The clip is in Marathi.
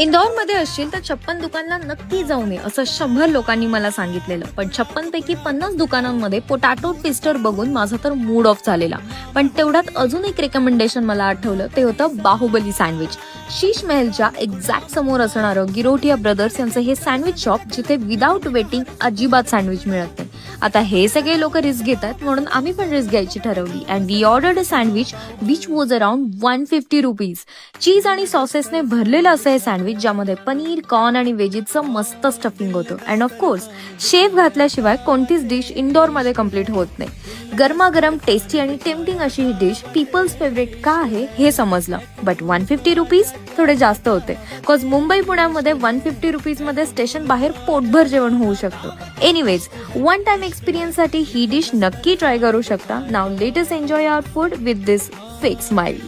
इंदौरमध्ये असशील तर 56 दुकानला नक्की जाऊ नये असं 100 लोकांनी मला सांगितलेलं. पण 56 पैकी 50 दुकानांमध्ये पोटॅटो ट्विस्टर बघून माझा तर मूड ऑफ झालेला. पण तेवढ्यात अजून एक रेकमेंडेशन मला आठवलं, ते होतं बाहुबली सँडविच. शीश महलच्या एक्झॅक्ट समोर असणारं गिरोटिया ब्रदर्स यांचं हे सँडविच शॉप, जिथे विदाऊट वेटिंग अजिबात सँडविच मिळत नाही. आता हे सगळे लोक रिस्क घेतात म्हणून आम्ही पण रिस्क घ्यायची ठरवली and we ordered a sandwich which was around 150 rupees. Cheese आणि सॉसेसने भरलेलं असं हे सँडविच, ज्यामध्ये पनीर, कॉर्न आणि व्हेजीचं मस्त स्टफिंग होतं. अँड ऑफकोर्स शेफ घातल्याशिवाय कोणतीच डिश इंदोरमध्ये कम्प्लीट होत नाही. गरमागरम, टेस्टी आणि टेम्पटिंग अशी ही डिश पीपल्स फेवरेट का आहे हे समजलं. बट 150 रुपीज थोडे जास्त होते. कॉज मुंबई पुण्यामध्ये 150 रुपीज मध्ये स्टेशन बाहेर पोटभर जेवण होऊ शकतं. एनिवेज, वन टाइम एक्सपिरियन्स साठी ही डिश नक्की ट्राय करू शकता. Now let us enjoy our food with this fake smile.